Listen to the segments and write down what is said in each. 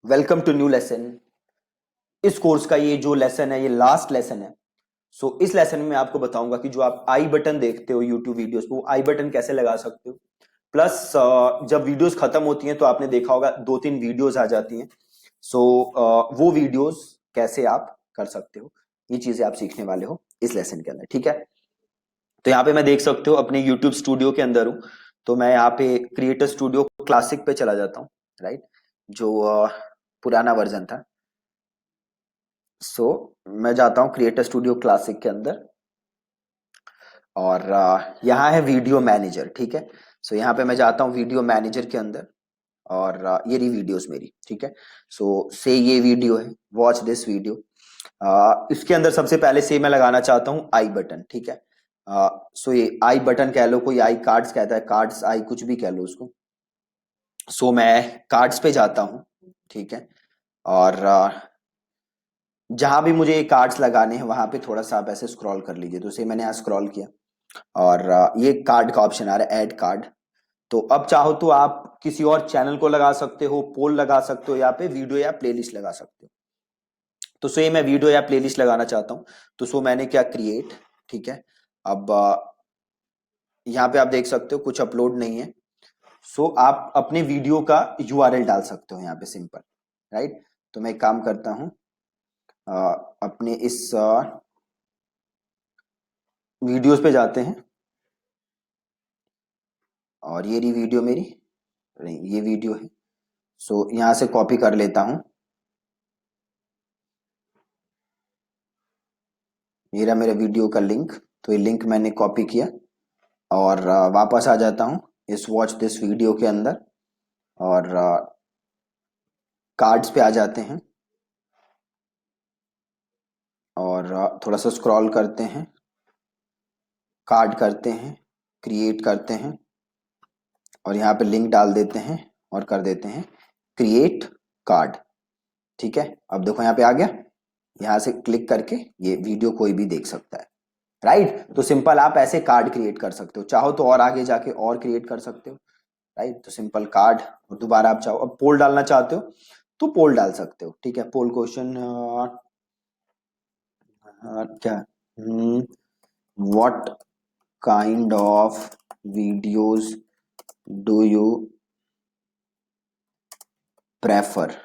Welcome to new lesson. इस course का ये जो लेसन है ये लास्ट लेसन है। इस लेसन में मैं आपको बताऊंगा कि जो आप आई बटन देखते हो यूट्यूब वीडियोस पे वो आई बटन कैसे लगा सकते हो। प्लस जब वीडियोस खत्म होती हैं तो आपने देखा होगा दो तीन वीडियोस आ जाती हैं। वो वीडियोस कैसे आप कर सकते हो, ये चीजें आप सीखने वाले हो इस लेसन के अंदर। ठीक है, तो यहाँ पे मैं देख सकते हो अपने यूट्यूब स्टूडियो के अंदर हूँ। तो मैं यहाँ पे क्रिएटर स्टूडियो क्लासिक पे चला जाता हूँ। राइट, जो पुराना वर्जन था। मैं जाता हूँ क्रिएटर स्टूडियो क्लासिक के अंदर और यहाँ है वीडियो मैनेजर। ठीक है, यहाँ पे मैं जाता हूँ वीडियो मैनेजर के अंदर और ये रही वीडियोस मेरी। ठीक है, से ये वीडियो है, वॉच दिस वीडियो। इसके अंदर सबसे पहले से मैं लगाना चाहता हूँ आई बटन। ठीक है, ये आई बटन कह लो, कोई आई कार्ड्स कहता है, कार्ड्स आई कुछ भी कह लो उसको। मैं कार्ड्स पे जाता हूँ। ठीक है, और जहां भी मुझे कार्ड्स लगाने हैं वहां पे थोड़ा सा आप ऐसे स्क्रॉल कर लीजिए। तो मैंने यहाँ स्क्रॉल किया और ये कार्ड का ऑप्शन आ रहा है, ऐड कार्ड। तो अब चाहो तो आप किसी और चैनल को लगा सकते हो, पोल लगा सकते हो, यहाँ पे वीडियो या प्लेलिस्ट लगा सकते हो। ये मैं वीडियो या प्लेलिस्ट लगाना चाहता हूँ। मैंने क्या, क्रिएट। ठीक है, अब यहाँ पे आप देख सकते हो कुछ अपलोड नहीं है। आप अपने वीडियो का यूआरएल डाल सकते हो यहाँ पे, सिंपल। राइट, तो मैं एक काम करता हूँ, अपने इस वीडियोस पे जाते हैं और ये रही वीडियो मेरी, नहीं ये वीडियो है। यहां से कॉपी कर लेता हूं, मेरा वीडियो का लिंक। तो ये लिंक मैंने कॉपी किया और वापस आ जाता हूं इस वॉच दिस वीडियो के अंदर और कार्ड्स पे आ जाते हैं और थोड़ा सा स्क्रॉल करते हैं, कार्ड करते हैं, क्रिएट करते हैं और यहाँ पे लिंक डाल देते हैं और कर देते हैं क्रिएट कार्ड। ठीक है, अब देखो यहाँ पे आ गया। यहाँ से क्लिक करके ये वीडियो कोई भी देख सकता है। राइट, तो सिंपल आप ऐसे कार्ड क्रिएट कर सकते हो, चाहो तो और आगे जाके और क्रिएट कर सकते हो। राइट, तो सिंपल कार्ड। और दोबारा आप चाहो, अब पोल डालना चाहते हो तो पोल डाल सकते हो। ठीक है, पोल क्वेश्चन क्या, what kind of videos do you prefer.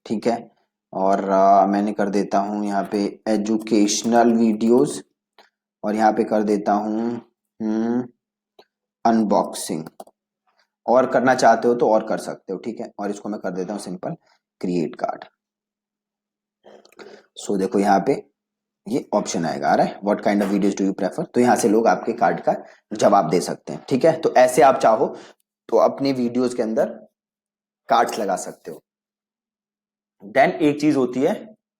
ठीक है, और मैंने कर देता हूं यहाँ पे एजुकेशनल वीडियोस और यहाँ पे कर देता हूँ अनबॉक्सिंग। और करना चाहते हो तो और कर सकते हो। ठीक है, और इसको मैं कर देता हूँ सिंपल क्रिएट कार्ड। देखो यहाँ पे ये ऑप्शन आएगा, आ रहा है what kind of videos do you prefer. तो यहाँ से लोग आपके कार्ड का जवाब दे सकते हैं। ठीक है, तो ऐसे आप चाहो तो अपनी वीडियोस के अंदर कार्ड्स लगा सकते हो। देन एक चीज होती है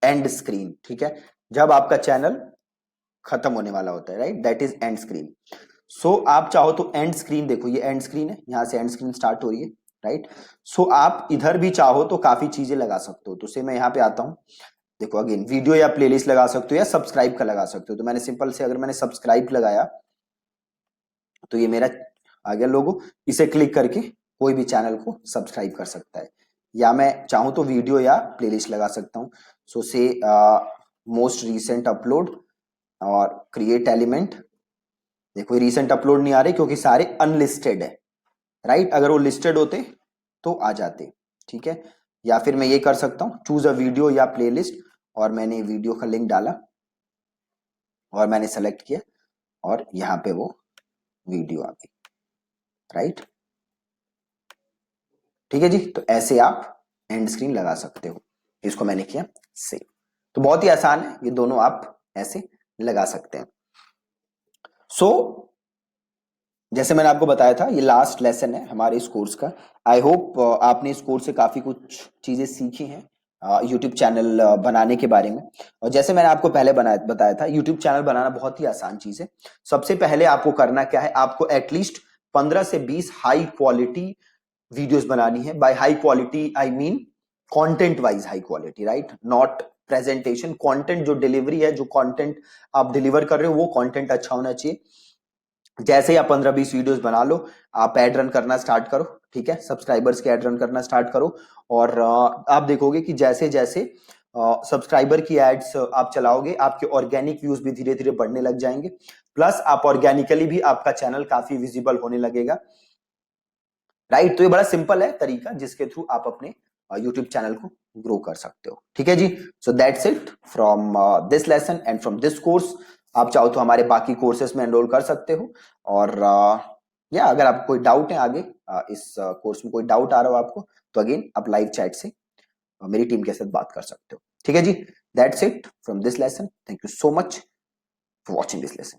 एंड स्क्रीन। ठीक है, जब आपका चैनल खत्म होने वाला होता है, right, that is and screen. आप चाहो तो एंड स्क्रीन, देखो ये एंड स्क्रीन है, यहां से एंड स्क्रीन स्टार्ट हो रही है। राइट, आप इधर भी चाहो तो काफी चीजें लगा सकते हो। मैं यहाँ पे आता हूँ, देखो अगेन वीडियो या प्लेलिस्ट लगा सकते हो या सब्सक्राइब का लगा सकते हो। तो मैंने सिंपल से, अगर मैंने सब्सक्राइब लगाया तो ये मेरा आ गया लोगो। इसे क्लिक करके कोई भी चैनल को सब्सक्राइब कर सकता है, या मैं चाहूं तो वीडियो या प्लेलिस्ट लगा सकता हूँ। से मोस्ट रीसेंट अपलोड और क्रिएट एलिमेंट। देखो ये रीसेंट अपलोड नहीं आ रहे क्योंकि सारे अनलिस्टेड है। राइट, अगर वो लिस्टेड होते तो आ जाते। ठीक है, या फिर मैं ये कर सकता हूं, चूज अ वीडियो या प्लेलिस्ट, और मैंने वीडियो का लिंक डाला और मैंने सेलेक्ट किया और यहां पे वो वीडियो आ गई। राइट, ठीक है जी, तो ऐसे आप एंड स्क्रीन लगा सकते हो। इसको मैंने किया सेव। तो बहुत ही आसान है, ये दोनों आप ऐसे लगा सकते हैं। जैसे मैंने आपको बताया था ये लास्ट लेसन है हमारे इस कोर्स का। आई होप आपने इस कोर्स से काफी कुछ चीजें सीखी हैं यूट्यूब चैनल बनाने के बारे में। और जैसे मैंने आपको पहले बताया था, यूट्यूब चैनल बनाना बहुत ही आसान चीज है। सबसे पहले आपको करना क्या है, आपको एटलीस्ट 15 से 20 हाई क्वालिटी वीडियोस बनानी है। By high quality I mean content wise high quality, right, not presentation. Content जो डिलीवरी है, जो कंटेंट आप डिलीवर कर रहे हो वो कंटेंट अच्छा होना चाहिए। जैसे ही आप 15-20 वीडियोस बना लो, आप एड रन करना स्टार्ट करो, ठीक है, सब्सक्राइबर्स के एड रन करना स्टार्ट करो। और आप देखोगे कि जैसे जैसे सब्सक्राइबर की एड्स आप चलाओगे, आपके ऑर्गेनिक व्यूज भी धीरे धीरे बढ़ने लग जाएंगे, प्लस आप ऑर्गेनिकली भी आपका चैनल काफी विजिबल होने लगेगा, राइट। तो ये बड़ा सिंपल है तरीका जिसके थ्रू आप अपने यूट्यूब चैनल को ग्रो कर सकते हो, ठीक है जी। So that's it from this lesson and from this course. आप चाहो तो हमारे बाकी कोर्सेस में एनरोल कर सकते हो। और या अगर आपको कोई डाउट है आगे इस कोर्स में कोई डाउट आ रहा हो आपको, तो अगेन आप लाइव चैट से मेरी टीम के साथ बात कर सकते हो, ठीक है जी। That's it from this lesson. Thank you so much for watching this lesson.